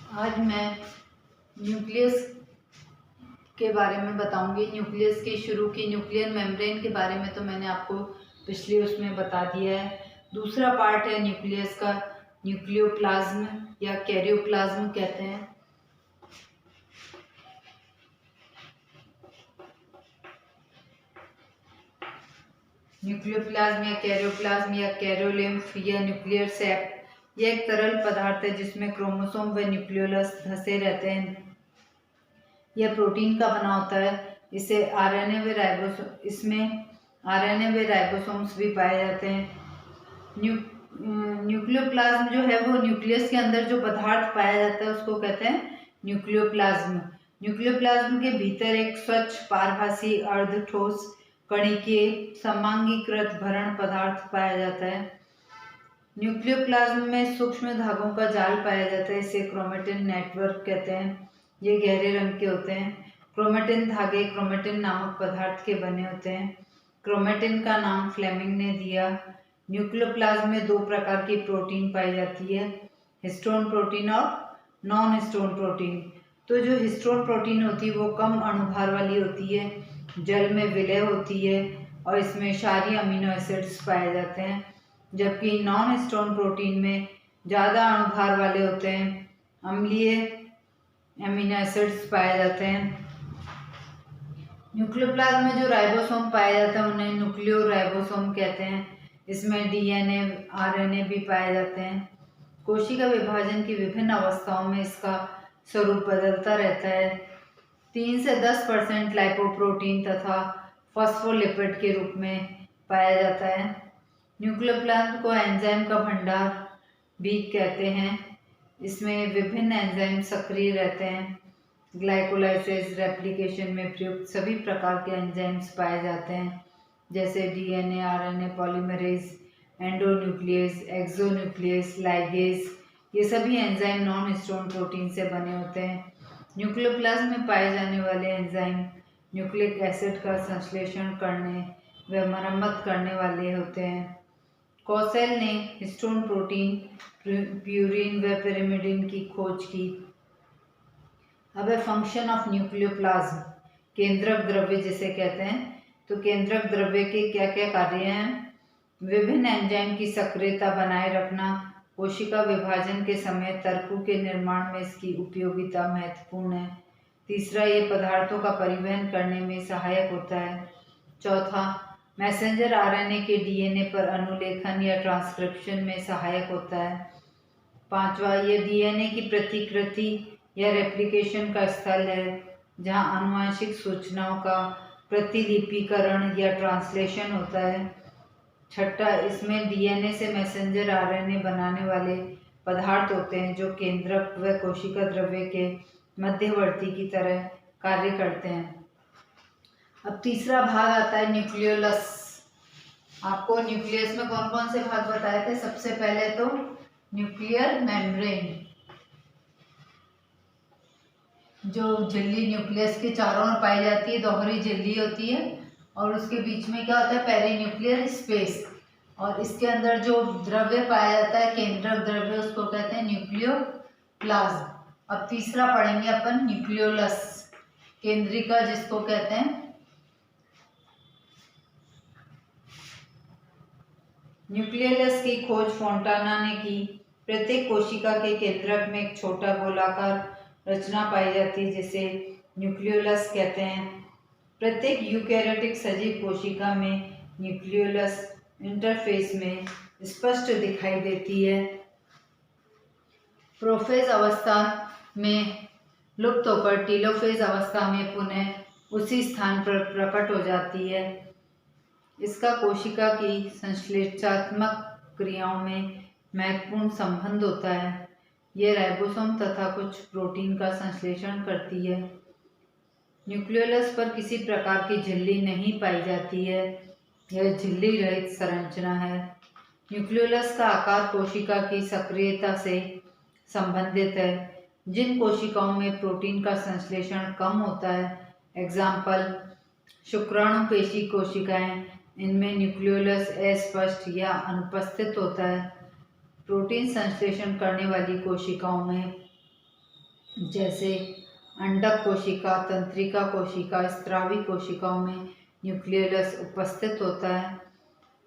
आज मैं न्यूक्लियस के बारे में बताऊंगी। न्यूक्लियस की शुरू की न्यूक्लियर मेम्ब्रेन के बारे में तो मैंने आपको पिछले उसमें बता दिया है। दूसरा पार्ट है न्यूक्लियस का, न्यूक्लियोप्लाज्म या कैरियोप्लाज्म कहते हैं। न्यूक्लियोप्लाज्म या कैरियोलिम्फ या न्यूक्लियर सैक, यह एक तरल पदार्थ है जिसमें क्रोमोसोम व न्यूक्लियोलस धंसे रहते हैं। यह प्रोटीन का बना होता है। इसमें आरएनए व राइबोसोम्स भी पाए जाते हैं। न्यूक्लियोप्लाज्म जो है वो न्यूक्लियस के अंदर जो पदार्थ पाया जाता है उसको कहते हैं न्यूक्लियोप्लाज्म। न्यूक्लियोप्लाज्म के भीतर एक स्वच्छ पारभासी अर्ध ठोस कणिकीय समांगीकृत भरण पदार्थ पाया जाता है। न्यूक्लियोप्लाज्म में सूक्ष्म धागों का जाल पाया जाता है, इसे क्रोमेटिन नेटवर्क कहते हैं। ये गहरे रंग के होते हैं। क्रोमेटिन धागे क्रोमेटिन नामक पदार्थ के बने होते हैं। क्रोमेटिन का नाम फ्लेमिंग ने दिया। न्यूक्लियोप्लाज्म में दो प्रकार की प्रोटीन पाई जाती है, हिस्टोन प्रोटीन और नॉन हिस्टोन प्रोटीन। तो जो हिस्टोन प्रोटीन होती है वो कम अणुभार वाली होती है, जल में विलय होती है और इसमें क्षारीय अमीनो एसिड्स पाए जाते हैं। जबकि नॉन हिस्टोन प्रोटीन में ज़्यादा अणुभार वाले होते हैं, अम्लीय अमीनो एसिड्स पाए जाते हैं। न्यूक्लियोप्लाज्म में जो राइबोसोम पाया जाता है उन्हें न्यूक्लियो राइबोसोम कहते हैं। इसमें डीएनए आरएनए भी पाए जाते हैं। कोशिका विभाजन की विभिन्न अवस्थाओं में इसका स्वरूप बदलता रहता है। 3 से 10% लाइपोप्रोटीन तथा फॉस्फोलिपिड के रूप में पाया जाता है। न्यूक्लियोप्लाज्म को एंजाइम का भंडार भी कहते हैं। इसमें विभिन्न एंजाइम सक्रिय रहते हैं। ग्लाइकोलाइसिस रेप्लिकेशन में प्रयुक्त सभी प्रकार के एंजाइम्स पाए जाते हैं, जैसे DNA RNA polymerase, endonuclease, exonuclease, ligase. ये सभी एंजाइम नॉन हिस्टोन प्रोटीन से बने होते हैं। न्यूक्लियोप्लाज्म में पाए जाने वाले एंजाइम न्यूक्लिक एसिड का संश्लेषण करने व मरम्मत करने वाले होते हैं। कौसेल ने हिस्टोन प्रोटीन, प्यूरिन व पिरिमिडिन की खोज की। अब है फंक्शन ऑफ न्यूक्लियोप्लाज्म, केंद्रक द्रव्य जिसे कहते हैं। तो केंद्रक द्रव्य के क्या क्या कार्य हैं? विभिन्न एंजाइम की सक्रियता बनाए रखना, कोशिका विभाजन के समय तर्कु के निर्माण में इसकी उपयोगिता महत्वपूर्ण है। तीसरा, ये पदार्थों का परिवहन करने में सहायक होता है। चौथा, मैसेंजर आरएनए के डीएनए पर अनुलेखन या ट्रांसक्रिप्शन में सहायक होता है। पांचवा, ये डीएनए की प्रतिकृति या रेप्लिकेशन का स्थल है जहां आनुवंशिक सूचनाओं का प्रतिलिपिकरण या ट्रांसलेशन होता है। छठा, इसमें डीएनए से मैसेंजर आरएनए बनाने वाले पदार्थ होते हैं जो केंद्रक व कोशिका द्रव्य के मध्यवर्ती की तरह कार्य करते हैं। अब तीसरा भाग आता है न्यूक्लियोलस। आपको न्यूक्लियस में कौन कौन से भाग बताए थे? सबसे पहले तो न्यूक्लियर मेम्ब्रेन, जो झिल्ली न्यूक्लियस के चारों ओर पाई जाती है, दोहरी झिल्ली होती है और उसके बीच में क्या होता है? पेरीन्यूक्लियर स्पेस, और इसके अंदर जो द्रव्य पाया जाता है, केंद्रक द्रव्य, उसको कहते हैं न्यूक्लियोप्लाज्म। अब तीसरा पढ़ेंगे अपन न्यूक्लियोलस, केंद्रिका जिसको कहते हैं। न्यूक्लियोलस की खोज फोंटाना ने की। प्रत्येक कोशिका के केंद्रक में एक छोटा गोलाकार रचना पाई जाती है जिसे न्यूक्लियोलस कहते हैं। प्रत्येक यूकैरियोटिक सजीव कोशिका में न्यूक्लियोलस इंटरफेस में स्पष्ट दिखाई देती है। प्रोफेज अवस्था में लुप्त होकर टीलोफेज अवस्था में पुनः उसी स्थान पर प्रकट हो जाती है। इसका कोशिका की संश्लेषणात्मक क्रियाओं में महत्वपूर्ण संबंध होता है। यह राइबोसोम तथा कुछ प्रोटीन का संश्लेषण करती है। न्यूक्लियोलस पर किसी प्रकार की झिल्ली नहीं पाई जाती है, यह झिल्ली रहित संरचना है। न्यूक्लियोलस का आकार कोशिका की सक्रियता से संबंधित है। जिन कोशिकाओं में प्रोटीन का संश्लेषण कम होता है, एग्जाम्पल शुक्राणु पेशी कोशिकाएं, इनमें न्यूक्लियोलस अस्पष्ट या अनुपस्थित होता है। प्रोटीन संश्लेषण करने वाली कोशिकाओं में जैसे अंडक कोशिका, तंत्रिका कोशिका, स्रावी कोशिकाओं में न्यूक्लियस उपस्थित होता है।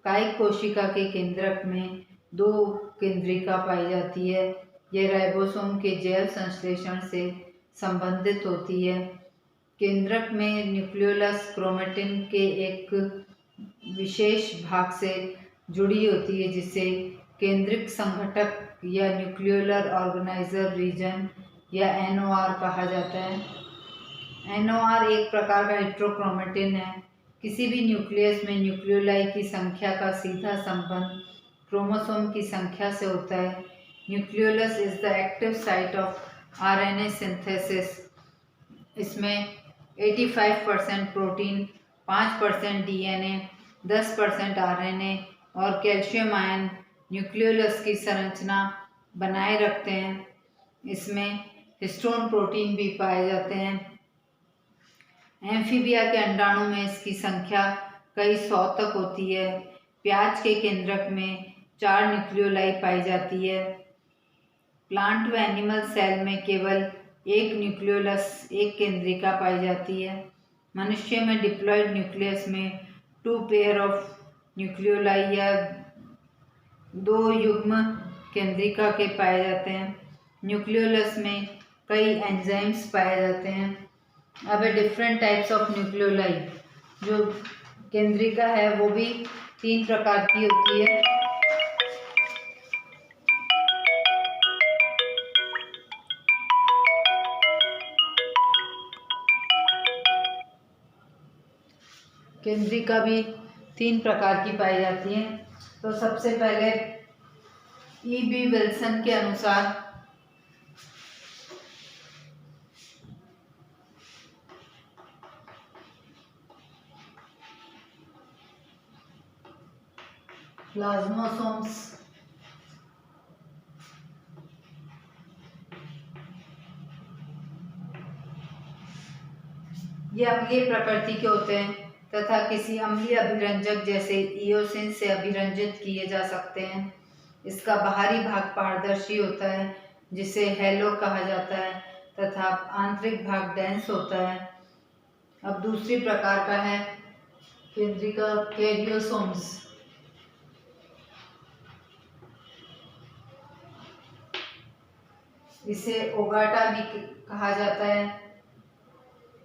कायिक कोशिका के केंद्रक में 2 केंद्रिका पाई जाती है। यह राइबोसोम के जैव संश्लेषण से संबंधित होती है। केंद्रक में न्यूक्लियोलस क्रोमेटिन के एक विशेष भाग से जुड़ी होती है, जिसे केंद्रिक संघटक या न्यूक्लियोलर ऑर्गेनाइजर रीजन या NOR कहा जाता है। NOR एक प्रकार का हेट्रोक्रोमेटिन है। किसी भी न्यूक्लियस में न्यूक्लियोलाई की संख्या का सीधा संबंध क्रोमोसोम की संख्या से होता है। Nucleolus is the active site of RNA synthesis. इसमें 85% प्रोटीन, 5% DNA, 10% RNA और कैल्शियम आयन न्यूक्लियोलस की संरचना बनाए रखते हैं। इसमें हिस्टोन प्रोटीन भी पाए जाते हैं। एम्फीबिया के अंडाणु में इसकी संख्या कई 100 तक होती है। प्याज के केंद्रक में 4 न्यूक्लियोलाई पाई जाती है। प्लांट व एनिमल सेल में केवल एक न्यूक्लियोलस, एक केंद्रिका पाई जाती है। मनुष्य में डिप्लॉयड न्यूक्लियस में 2 पेयर ऑफ न्यूक्लियोलाई या 2 युग्म केंद्रिका के पाए जाते हैं। न्यूक्लियोलस में कई एंजाइम्स पाए जाते हैं। अब डिफरेंट टाइप्स ऑफ न्यूक्लियोलाई, जो केंद्रिका है वो भी 3 प्रकार की होती है। केंद्रिका भी 3 प्रकार की पाई जाती हैं। तो सबसे पहले E.B. विल्सन के अनुसार प्लाज्मोसोम्स ये अम्लीय प्रकृति के होते हैं तथा किसी अम्लीय अभिरंजक जैसे इओसिन से अभिरंजित किए जा सकते हैं। इसका बाहरी भाग पारदर्शी होता है, जिसे हैलो कहा जाता है, तथा आंतरिक भाग डेंस होता है। अब दूसरी प्रकार का है केंद्रिका कैरियोसोम्स। इसे ओगाटा भी कहा जाता है।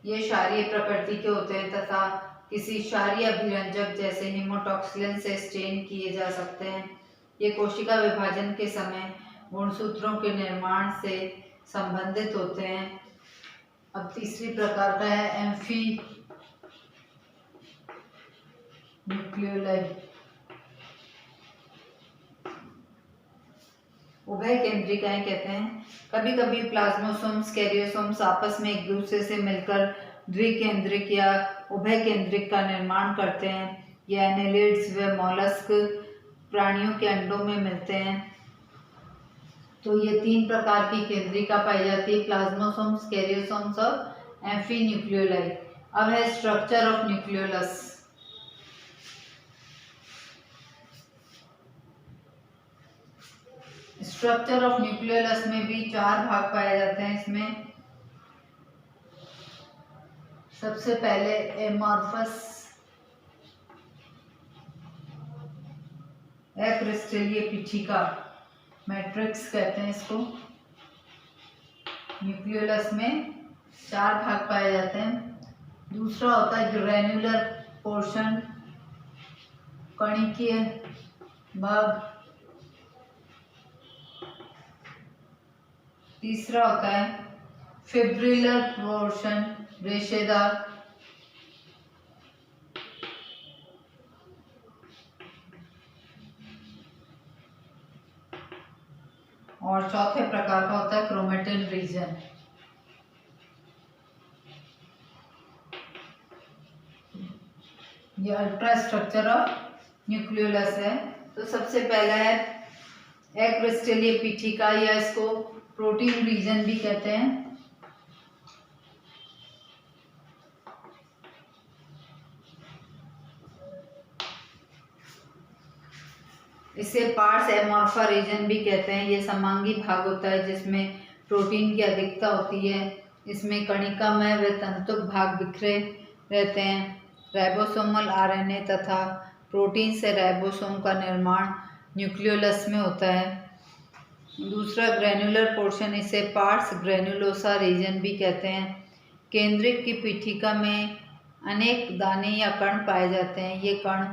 ये क्षारीय प्रकृति के होते हैं तथा किसी क्षारीय अभिरंजक जैसे हेमोटॉक्सिलिन से स्टेन किए जा सकते हैं। ये कोशिका विभाजन के समय गुणसूत्रों के निर्माण से संबंधित होते हैं। अब तीसरी प्रकार का है एम्फी न्यूक्लियोलाई। उभय केंद्रिकाएं कहते हैं। कभी कभी प्लाज्मोसोम्स, कैरियोसोम्स आपस में एक दूसरे से मिलकर द्विकेंद्रिक या उभय केंद्रिक का निर्माण करते हैं। ये एनेलिड्स व मॉलस्क प्राणियों के अंडों में मिलते हैं। तो ये 3 प्रकार की केंद्रिका पाई जाती है, प्लाज्मोसोम्स, कैरियोसोम्स और एम्फी न्यूक्लियोलाई। अब है structure of nucleolus. Structure of nucleolus में भी 4 भाग पाए जाते हैं। इसमें सबसे पहले एमॉर्फस अक्रिस्टलीय पीठिका मैट्रिक्स कहते हैं इसको। न्यूक्लियोलस में 4 भाग पाए जाते हैं। दूसरा होता है ग्रैन्युलर पोर्शन, कणिकीय भाग। तीसरा होता है फिब्रिलर पोर्शन, रेशेदार। और चौथे प्रकार का होता है क्रोमेटिन रीजन। ये अल्ट्रा स्ट्रक्चर ऑफ न्यूक्लियोलस है। तो सबसे पहला है अक्रिस्टलीय पीठिका, या इसको प्रोटीन रीजन भी कहते हैं। इसे पार्स एमॉर्फा रीजन भी कहते हैं। ये समांगी भाग होता है जिसमें प्रोटीन की अधिकता होती है। इसमें कणिकामय व तंतुक भाग बिखरे रहते हैं। राइबोसोमल आरएनए तथा प्रोटीन से राइबोसोम का निर्माण न्यूक्लियोलस में होता है। दूसरा ग्रेनुलर पोर्शन, इसे पार्स ग्रेनुलोसा रीजन भी कहते हैं। केंद्रक की पीठिका में अनेक दाने या कण पाए जाते हैं। ये कण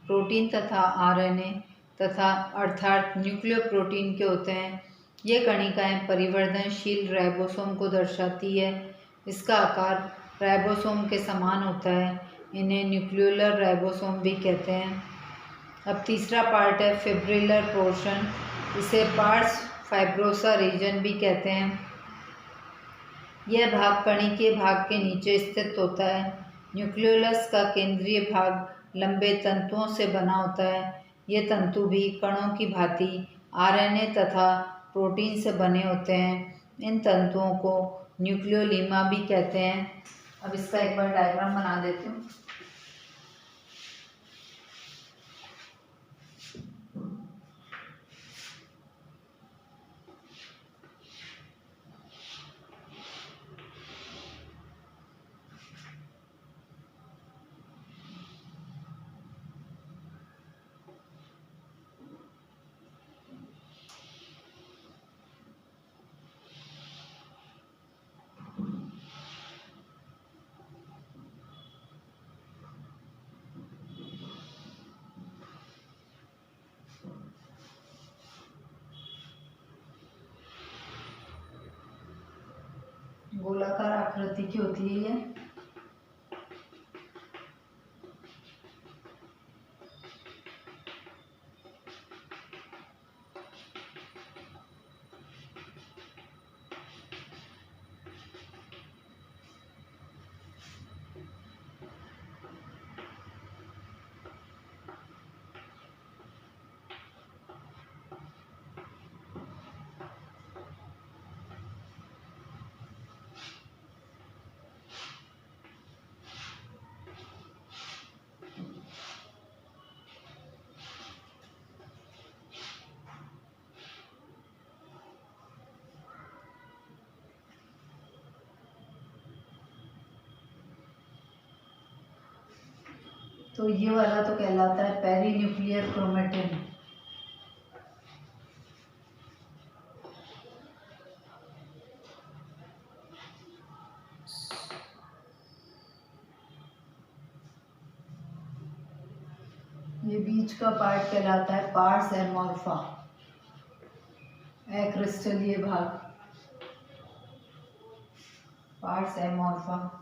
प्रोटीन तथा आरएनए तथा अर्थात न्यूक्लियोप्रोटीन के होते हैं। ये कणिकाएं परिवर्तनशील राइबोसोम को दर्शाती है। इसका आकार राइबोसोम के समान होता है। इन्हें न्यूक्लियोलर राइबोसोम भी कहते हैं। अब तीसरा पार्ट है फिब्रिलर पोर्शन, इसे पार्स फाइब्रोसा रीजन भी कहते हैं। यह भाग कणिकीय भाग के नीचे स्थित होता है। न्यूक्लियोलस का केंद्रीय भाग लंबे तंतुओं से बना होता है। ये तंतु भी कणों की भांति आरएनए तथा प्रोटीन से बने होते हैं। इन तंतुओं को न्यूक्लियोलीमा भी कहते हैं। अब इसका एक बार डायग्राम बना देती हूँ। गोलाकार आकृति की होती है तो ये वाला तो कहलाता है पेरीन्यूक्लियर क्रोमेटिन। ये बीच का पार्ट कहलाता है पार्स एमोर्फा, अक्रिस्टलीय भाग, पार्स एमोर्फा।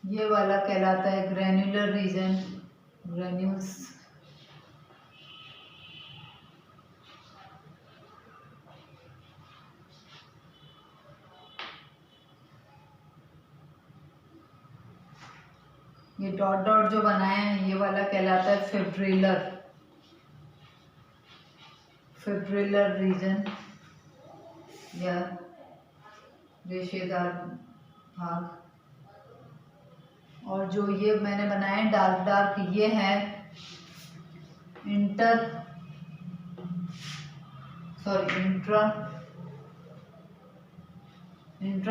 ये वाला कहलाता है ग्रेन्युलर रीजन, ग्रेन्यूल्स। ये डॉट डॉट जो बनाए हैं ये वाला कहलाता है फिब्रिलर, फिब्रिलर रीजन या रेशेदार भाग। और जो ये मैंने बनाए डार्क डार्क, ये है इंट्रा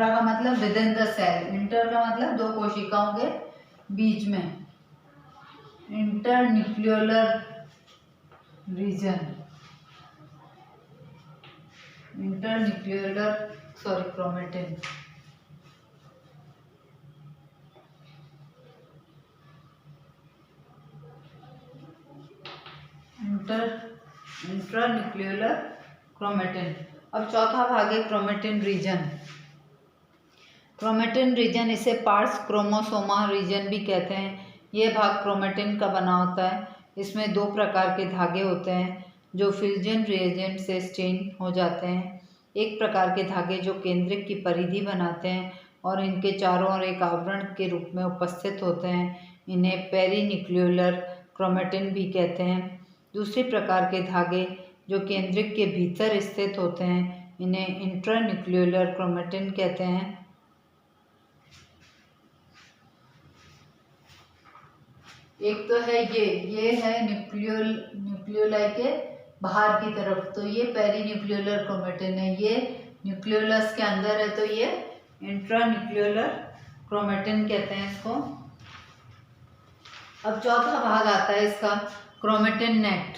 का मतलब with in the cell, inter का मतलब दो कोशिकाओं के बीच में, inter nucleolar region, inter nucleolar chromatin. Intranucleolar chromatin. अब चौथा भाग है क्रोमेटिन रीजन। क्रोमेटिन रीजन, इसे पार्स क्रोमोसोमा रीजन भी कहते हैं। यह भाग क्रोमेटिन का बना होता है। इसमें दो प्रकार के धागे होते हैं जो फिल्जन रिएजेंट से स्टेन हो जाते हैं। एक प्रकार के धागे जो केंद्रक की परिधि बनाते हैं और इनके चारों ओर एक आवरण के रूप में उपस्थित होते हैं, इन्हें पेरीन्यूक्लियोलर क्रोमेटिन भी कहते हैं। दूसरी प्रकार के धागे जो केंद्रक के भीतर स्थित होते हैं, इन्हें इंट्रान्यूक्लियोलर क्रोमेटिन कहते हैं। एक तो है ये है न्यूक्लियोलाई के बाहर की तरफ, तो ये पेरीन्यूक्लियोलर क्रोमेटिन है। ये न्यूक्लियोलस के अंदर है तो ये इंट्रान्यूक्लियोलर क्रोमेटिन कहते हैं इसको। अब चौथा भाग आता है इसका क्रोमेटिन नेट।